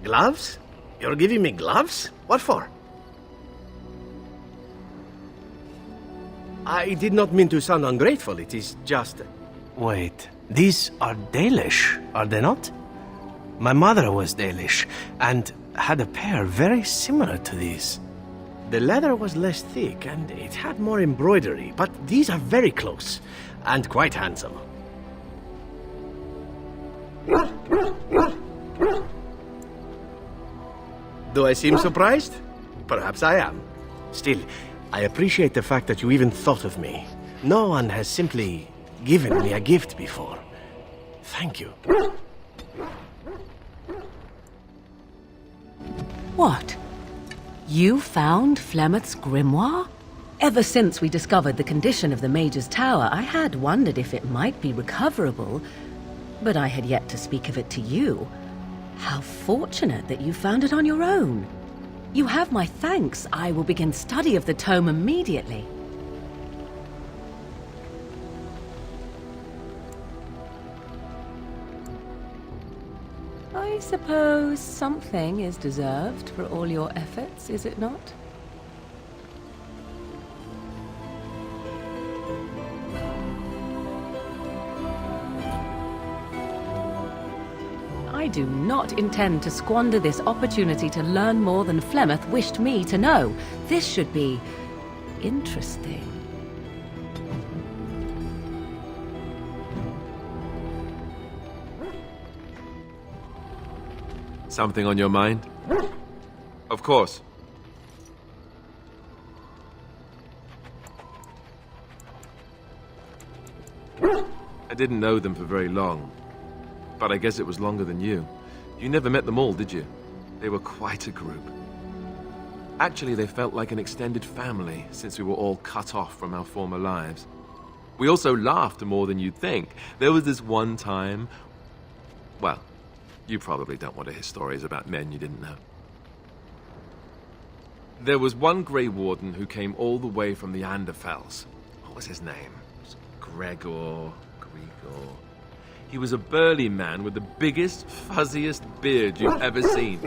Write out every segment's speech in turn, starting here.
Gloves? You're giving me gloves? What for? I did not mean to sound ungrateful, it is just... Wait, these are Dalish, are they not? My mother was Dalish, and had a pair very similar to these. The leather was less thick, and it had more embroidery, but these are very close, and quite handsome. Do I seem surprised? Perhaps I am. Still, I appreciate the fact that you even thought of me. No one has simply given me a gift before. Thank you. What? You found Flemeth's grimoire? Ever since we discovered the condition of the Mage's Tower, I had wondered if it might be recoverable, but I had yet to speak of it to you. How fortunate that you found it on your own. You have my thanks. I will begin study of the tome immediately. I suppose something is deserved for all your efforts, is it not? I do not intend to squander this opportunity to learn more than Flemeth wished me to know. This should be interesting. Something on your mind? Of course. I didn't know them for very long. But I guess it was longer than you. You never met them all, did you? They were quite a group. Actually, they felt like an extended family, since we were all cut off from our former lives. We also laughed more than you'd think. There was this one time... Well, you probably don't want to hear stories about men you didn't know. There was one Grey Warden who came all the way from the Anderfells. What was his name? It was Gregor... He was a burly man with the biggest, fuzziest beard you've ever seen.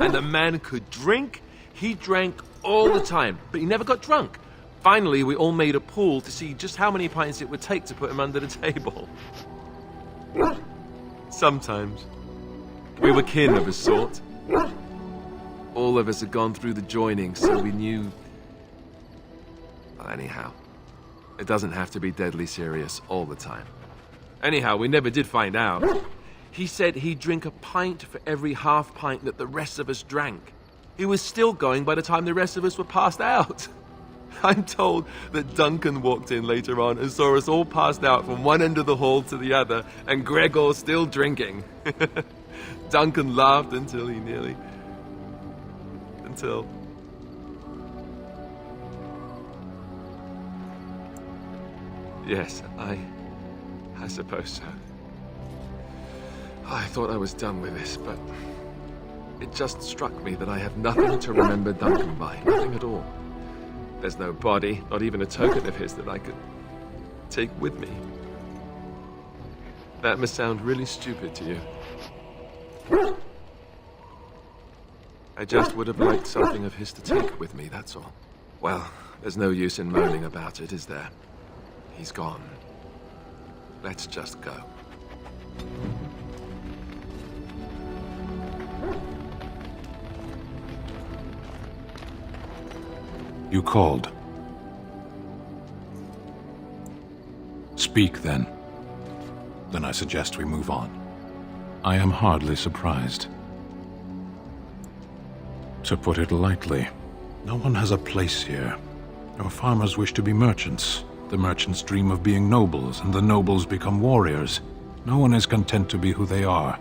And the man could drink. He drank all the time, but he never got drunk. Finally, we all made a pool to see just how many pints it would take to put him under the table. Sometimes. We were kin of a sort. All of us had gone through the joining, so we knew... Well, anyhow, it doesn't have to be deadly serious all the time. Anyhow, we never did find out. He said he'd drink a pint for every half pint that the rest of us drank. He was still going by the time the rest of us were passed out. I'm told that Duncan walked in later on and saw us all passed out from one end of the hall to the other, and Gregor still drinking. Duncan laughed until he nearly... Until... Yes, I suppose so. I thought I was done with this, but it just struck me that I have nothing to remember Duncan by. Nothing at all. There's no body, not even a token of his that I could take with me. That must sound really stupid to you. I just would have liked something of his to take with me, that's all. Well, there's no use in moaning about it, is there? He's gone. Let's just go. You called. Speak, then. Then I suggest we move on. I am hardly surprised. To put it lightly, no one has a place here. Our farmers wish to be merchants. The merchants dream of being nobles, and the nobles become warriors. No one is content to be who they are.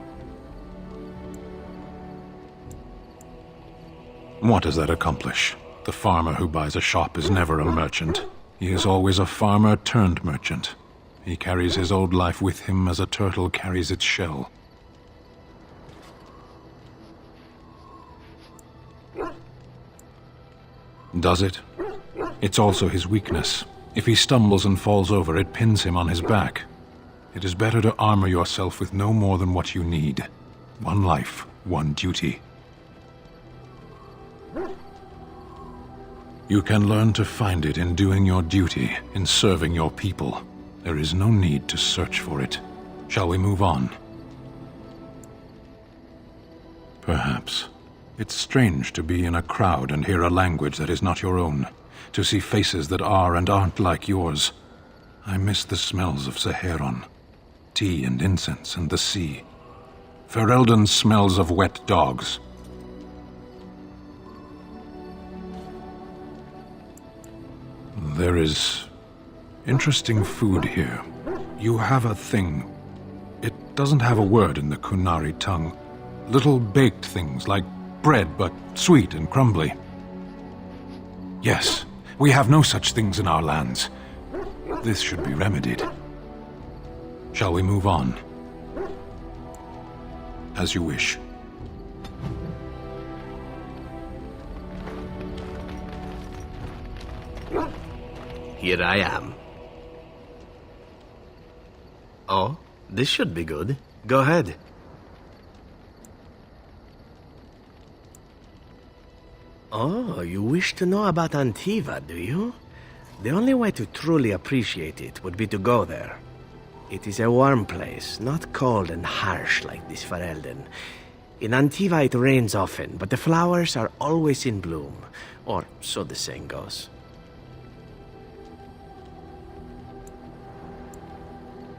What does that accomplish? The farmer who buys a shop is never a merchant. He is always a farmer turned merchant. He carries his old life with him as a turtle carries its shell. Does it? It's also his weakness. If he stumbles and falls over, it pins him on his back. It is better to armor yourself with no more than what you need. One life, one duty. You can learn to find it in doing your duty, in serving your people. There is no need to search for it. Shall we move on? Perhaps. It's strange to be in a crowd and hear a language that is not your own, to see faces that are and aren't like yours. I miss the smells of Saheron, tea and incense and the sea. Ferelden smells of wet dogs. There is interesting food here. You have a thing. It doesn't have a word in the Kunari tongue. Little baked things like bread, but sweet and crumbly. Yes, we have no such things in our lands. This should be remedied. Shall we move on? As you wish. Here I am. Oh, this should be good. Go ahead. Oh, you wish to know about Antiva, do you? The only way to truly appreciate it would be to go there. It is a warm place, not cold and harsh like this Ferelden. In Antiva it rains often, but the flowers are always in bloom. Or so the saying goes.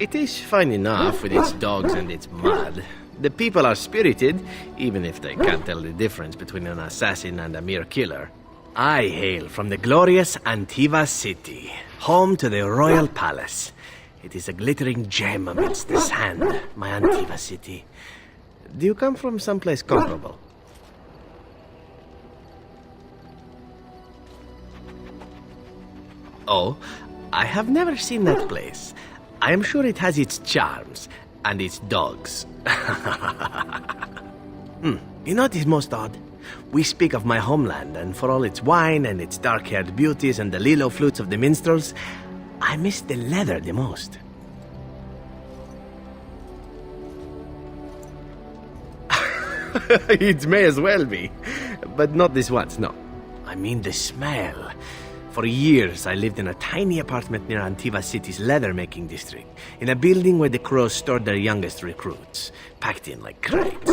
It is fine enough with its dogs and its mud. The people are spirited, even if they can't tell the difference between an assassin and a mere killer. I hail from the glorious Antiva city, home to the royal palace. It is a glittering gem amidst the sand, my Antiva city. Do you come from someplace comparable? Oh, I have never seen that place. I am sure it has its charms, and its dogs. You know what is most odd? We speak of my homeland, and for all its wine and its dark-haired beauties and the lilo flutes of the minstrels, I miss the leather the most. It may as well be, but not this once, no. I mean the smell. For years, I lived in a tiny apartment near Antiva City's leather-making district, in a building where the crows stored their youngest recruits, packed in like crates.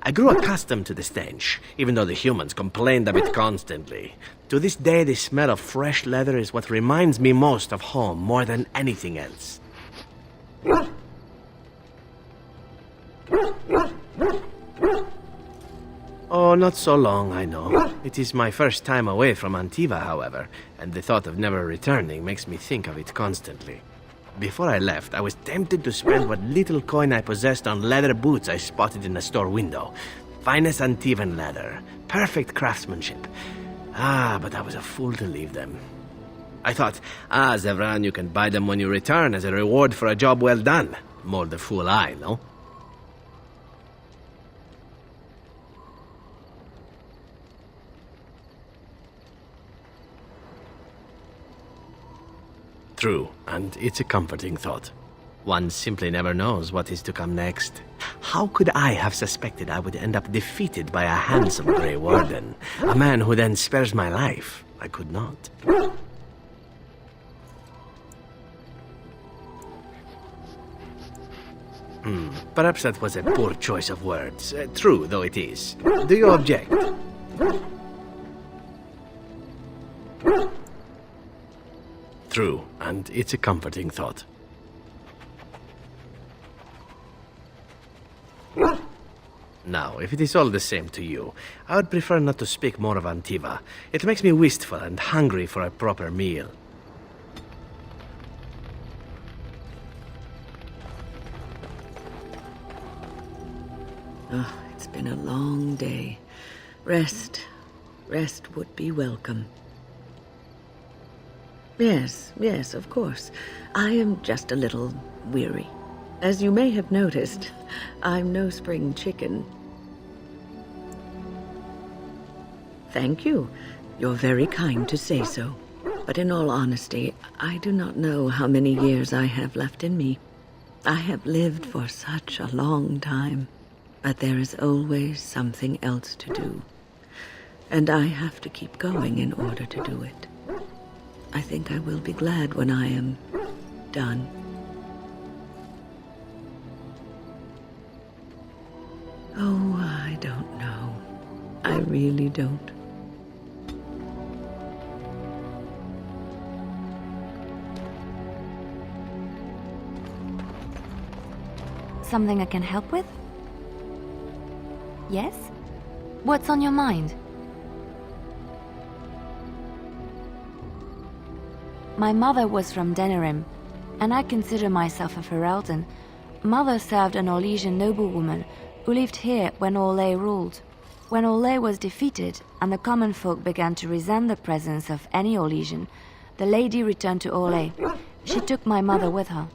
I grew accustomed to the stench, even though the humans complained of it constantly. To this day, the smell of fresh leather is what reminds me most of home more than anything else. Oh, not so long, I know. It is my first time away from Antiva, however, and the thought of never returning makes me think of it constantly. Before I left, I was tempted to spend what little coin I possessed on leather boots I spotted in a store window. Finest Antivan leather, perfect craftsmanship. But I was a fool to leave them. I thought, Zevran, you can buy them when you return as a reward for a job well done. More the fool I, no? True, and it's a comforting thought. One simply never knows what is to come next. How could I have suspected I would end up defeated by a handsome Grey Warden? A man who then spares my life? I could not. Perhaps that was a poor choice of words. True, though it is. Do you object? True, and it's a comforting thought. Now, if it is all the same to you, I would prefer not to speak more of Antiva. It makes me wistful and hungry for a proper meal. Oh, it's been a long day. Rest would be welcome. Yes, of course. I am just a little weary. As you may have noticed, I'm no spring chicken. Thank you. You're very kind to say so. But in all honesty, I do not know how many years I have left in me. I have lived for such a long time. But there is always something else to do. And I have to keep going in order to do it. I think I will be glad when I am done. Oh, I don't know. I really don't. Something I can help with? Yes? What's on your mind? My mother was from Denerim, and I consider myself a Ferelden. Mother served an Orlesian noblewoman who lived here when Orlais ruled. When Orlais was defeated and the common folk began to resent the presence of any Orlesian, the lady returned to Orlais. She took my mother with her.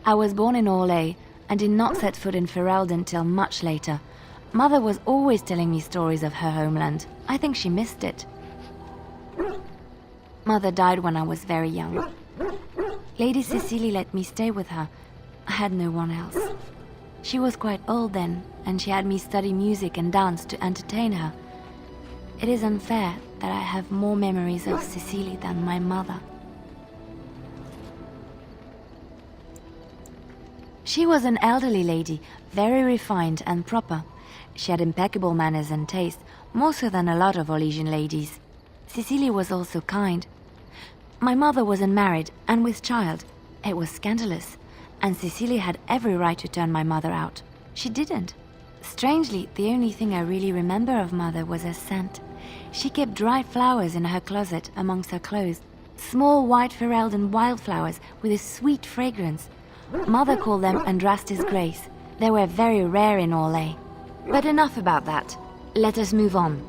I was born in Orlais and did not set foot in Ferelden till much later. Mother was always telling me stories of her homeland. I think she missed it. Mother died when I was very young. Lady Cecilie let me stay with her. I had no one else. She was quite old then, and she had me study music and dance to entertain her. It is unfair that I have more memories of Cecilie than my mother. She was an elderly lady, very refined and proper. She had impeccable manners and taste, more so than a lot of Orlesian ladies. Cecilie was also kind. My mother was unmarried and with child. It was scandalous, and Cecilie had every right to turn my mother out. She didn't. Strangely, the only thing I really remember of Mother was her scent. She kept dried flowers in her closet amongst her clothes. Small white Ferelden wildflowers with a sweet fragrance. Mother called them Andrastis Grace. They were very rare in Orlais. But enough about that. Let us move on.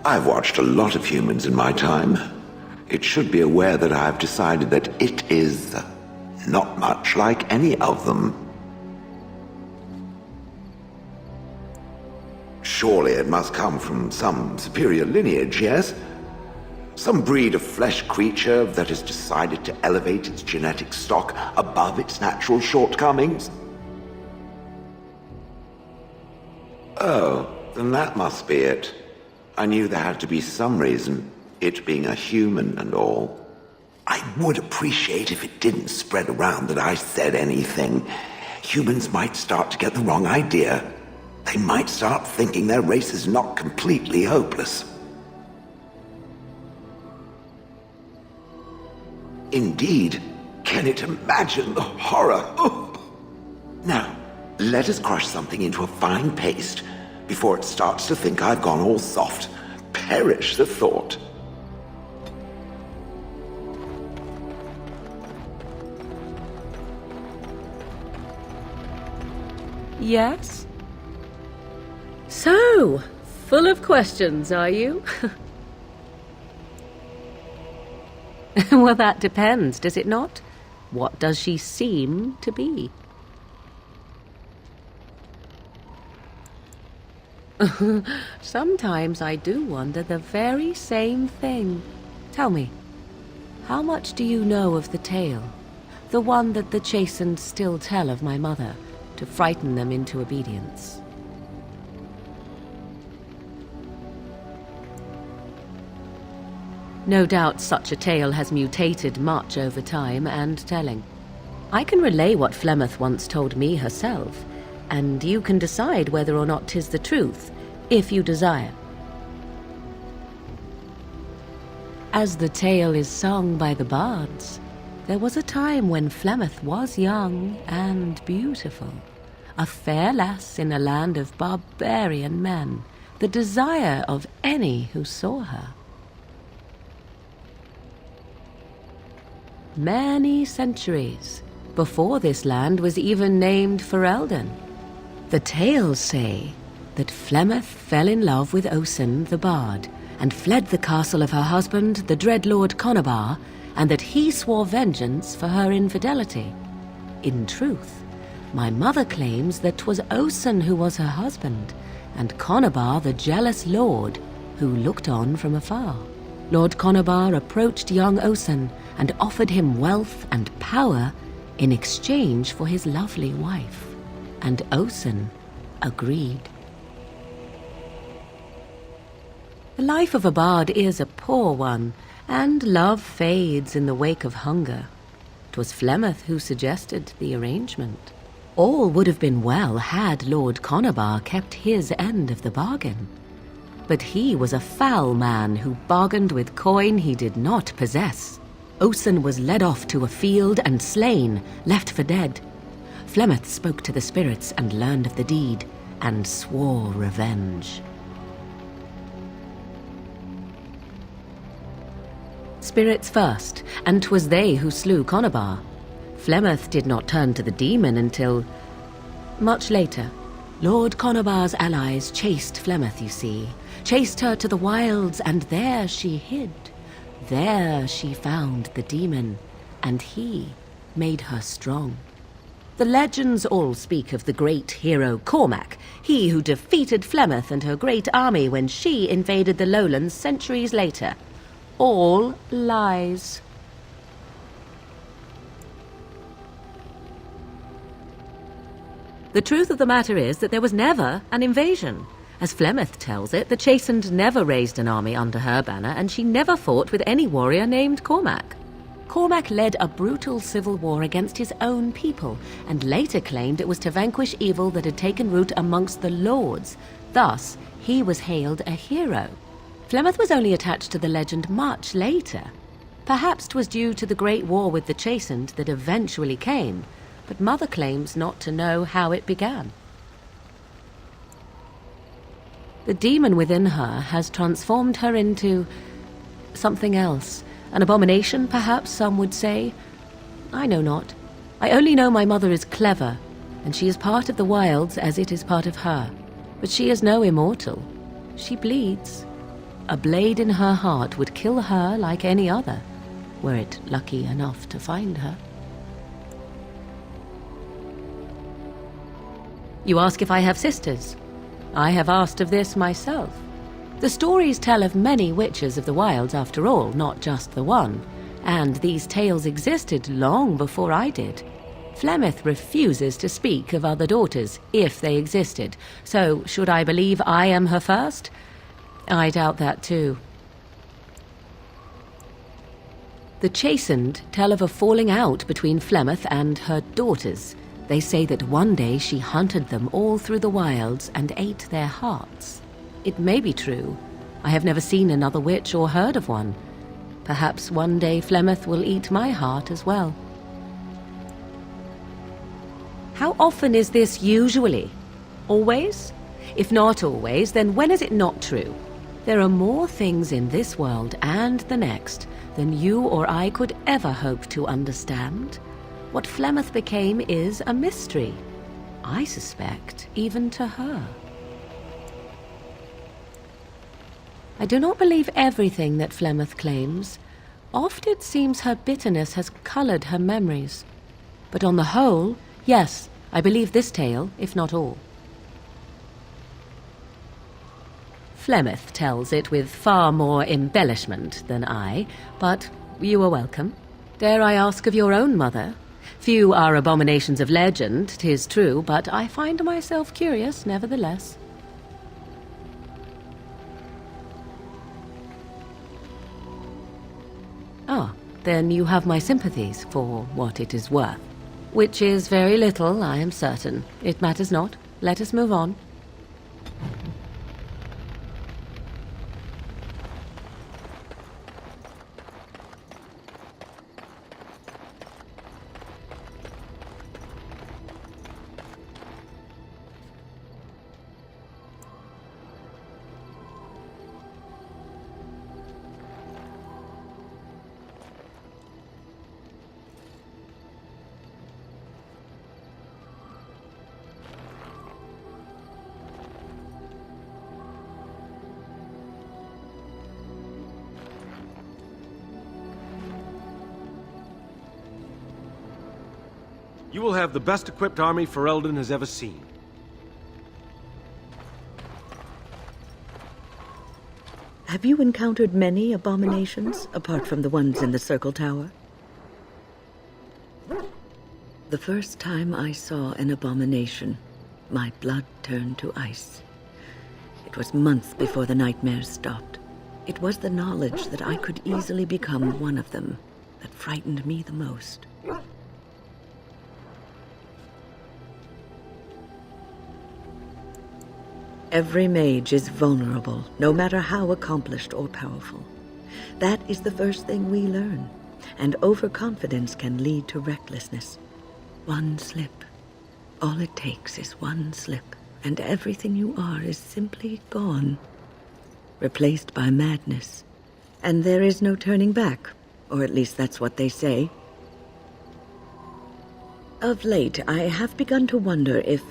I've watched a lot of humans in my time. It should be aware that I've decided that it is not much like any of them. Surely it must come from some superior lineage, yes? Some breed of flesh creature that has decided to elevate its genetic stock above its natural shortcomings? Oh, then that must be it. I knew there had to be some reason, it being a human and all. I would appreciate if it didn't spread around that I said anything. Humans might start to get the wrong idea. They might start thinking their race is not completely hopeless. Indeed, can it imagine the horror? Oh. Now, let us crush something into a fine paste before it starts to think I've gone all soft. Perish the thought. Yes? So, full of questions, are you? Well, that depends, does it not? What does she seem to be? Sometimes I do wonder the very same thing. Tell me, how much do you know of the tale? The one that the chastened still tell of my mother, to frighten them into obedience. No doubt such a tale has mutated much over time and telling. I can relay what Flemeth once told me herself, and you can decide whether or not 'tis the truth, if you desire. As the tale is sung by the bards, there was a time when Flemeth was young and beautiful, a fair lass in a land of barbarian men, the desire of any who saw her. Many centuries before this land was even named Ferelden. The tales say that Flemeth fell in love with Osen the Bard and fled the castle of her husband, the dread Lord Conobar, and that he swore vengeance for her infidelity. In truth, my mother claims that 'twas Osen who was her husband, and Conobar the jealous lord who looked on from afar. Lord Conobar approached young Osen and offered him wealth and power in exchange for his lovely wife. and Osen agreed. The life of a bard is a poor one, and love fades in the wake of hunger. 'Twas Flemeth who suggested the arrangement. All would have been well had Lord Conobar kept his end of the bargain. But he was a foul man who bargained with coin he did not possess. Osen was led off to a field and slain, left for dead. Flemeth spoke to the spirits and learned of the deed, and swore revenge. Spirits first, and 'twas they who slew Conobar. Flemeth did not turn to the demon until much later. Lord Conobar's allies chased Flemeth, you see, chased her to the wilds, and there she hid. There she found the demon, and he made her strong. The legends all speak of the great hero Cormac, he who defeated Flemeth and her great army when she invaded the lowlands centuries later. All lies. The truth of the matter is that there was never an invasion. As Flemeth tells it, the Chastened never raised an army under her banner, and she never fought with any warrior named Cormac. Cormac led a brutal civil war against his own people, and later claimed it was to vanquish evil that had taken root amongst the lords. Thus, he was hailed a hero. Flemeth was only attached to the legend much later. Perhaps 'twas due to the great war with the Chastened that eventually came, but Mother claims not to know how it began. The demon within her has transformed her into something else. An abomination, perhaps some would say. I know not. I only know my mother is clever, and she is part of the wilds as it is part of her. But she is no immortal. She bleeds. A blade in her heart would kill her like any other, were it lucky enough to find her. You ask if I have sisters. I have asked of this myself. The stories tell of many witches of the wilds after all, not just the one, and these tales existed long before I did. Flemeth refuses to speak of other daughters, if they existed, so should I believe I am her first? I doubt that too. The Chastened tell of a falling out between Flemeth and her daughters. They say that one day she hunted them all through the wilds and ate their hearts. It may be true. I have never seen another witch or heard of one. Perhaps one day Flemeth will eat my heart as well. How often is this usually? Always? If not always, then when is it not true? There are more things in this world and the next than you or I could ever hope to understand. What Flemeth became is a mystery. I suspect, even to her. I do not believe everything that Flemeth claims. Oft it seems her bitterness has colored her memories. But on the whole, yes, I believe this tale, if not all. Flemeth tells it with far more embellishment than I, but you are welcome. Dare I ask of your own mother? Few are abominations of legend, 'tis true, but I find myself curious nevertheless. Ah, then you have my sympathies for what it is worth. Which is very little, I am certain. It matters not. Let us move on. You will have the best equipped army Ferelden has ever seen. Have you encountered many abominations, apart from the ones in the Circle Tower? The first time I saw an abomination, my blood turned to ice. It was months before the nightmares stopped. It was the knowledge that I could easily become one of them that frightened me the most. Every mage is vulnerable, no matter how accomplished or powerful. That is the first thing we learn, and overconfidence can lead to recklessness. One slip. All it takes is one slip, and everything you are is simply gone, replaced by madness. And there is no turning back, or at least that's what they say. Of late, I have begun to wonder if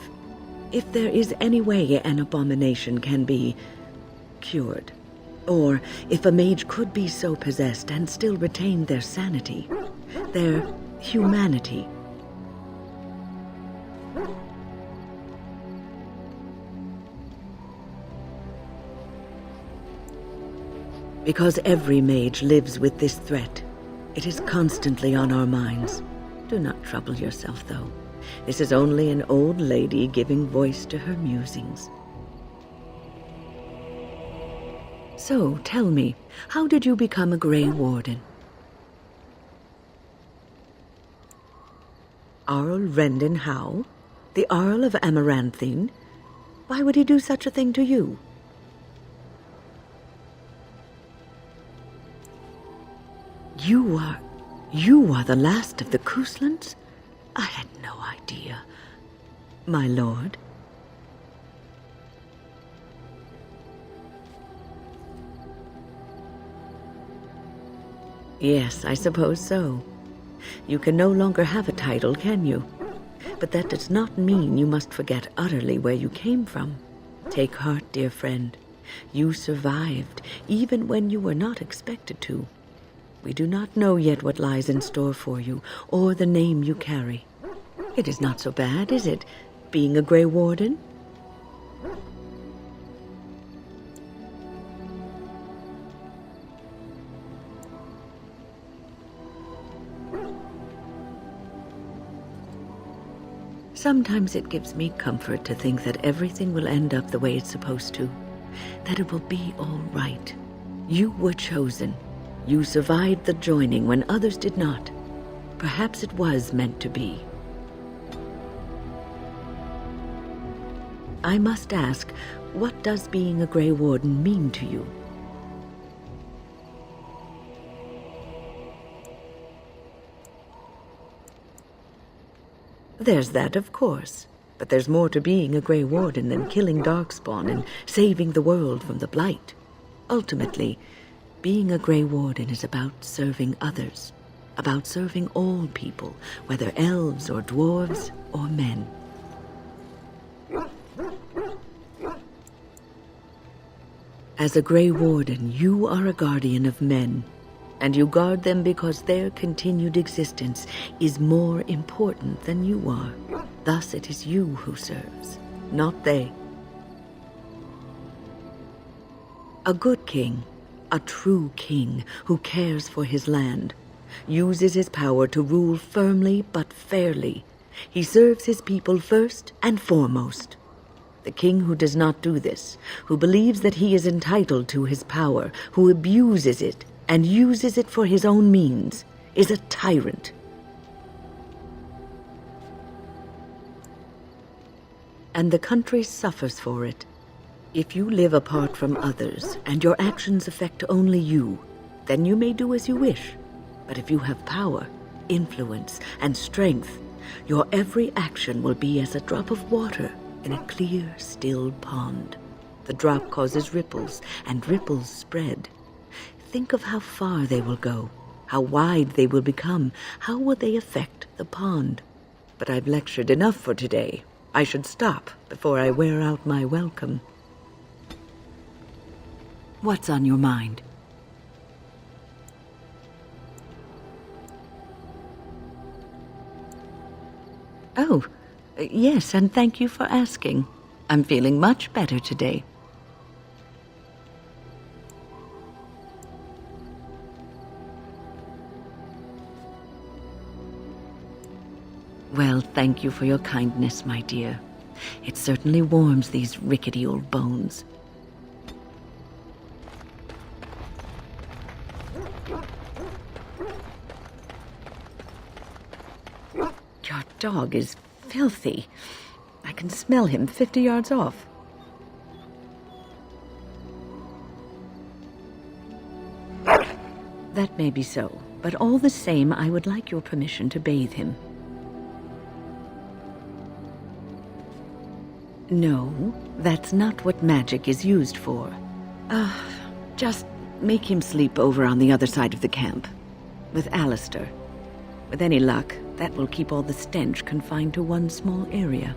there is any way an abomination can be cured, or if a mage could be so possessed and still retain their sanity, their humanity. Because every mage lives with this threat. It is constantly on our minds. Do not trouble yourself, though. This is only an old lady giving voice to her musings. So, tell me, how did you become a Grey Warden? Arl Rendon Howe? The Arl of Amaranthine? Why would he do such a thing to you? You are the last of the Couslands? I had no idea. My lord? Yes, I suppose so. You can no longer have a title, can you? But that does not mean you must forget utterly where you came from. Take heart, dear friend. You survived, even when you were not expected to. We do not know yet what lies in store for you, or the name you carry. It is not so bad, is it, being a Grey Warden? Sometimes it gives me comfort to think that everything will end up the way it's supposed to, that it will be all right. You were chosen. You survived the joining when others did not. Perhaps it was meant to be. I must ask, what does being a Grey Warden mean to you? There's that, of course. But there's more to being a Grey Warden than killing Darkspawn and saving the world from the Blight. Ultimately, being a Grey Warden is about serving others, about serving all people, whether elves or dwarves or men. As a Grey Warden, you are a guardian of men, and you guard them because their continued existence is more important than you are. Thus it is you who serves, not they. A good king, a true king who cares for his land, uses his power to rule firmly but fairly. He serves his people first and foremost. The king who does not do this, who believes that he is entitled to his power, who abuses it and uses it for his own means, is a tyrant. And the country suffers for it. If you live apart from others, and your actions affect only you, then you may do as you wish. But if you have power, influence, and strength, your every action will be as a drop of water in a clear, still pond. The drop causes ripples, and ripples spread. Think of how far they will go, how wide they will become, how will they affect the pond. But I've lectured enough for today. I should stop before I wear out my welcome. What's on your mind? Oh, yes, and thank you for asking. I'm feeling much better today. Well, thank you for your kindness, my dear. It certainly warms these rickety old bones. Your dog is filthy. I can smell him 50 yards off. That may be so, but all the same, I would like your permission to bathe him. No, that's not what magic is used for. Just make him sleep over on the other side of the camp, with Alistair. With any luck, that will keep all the stench confined to one small area.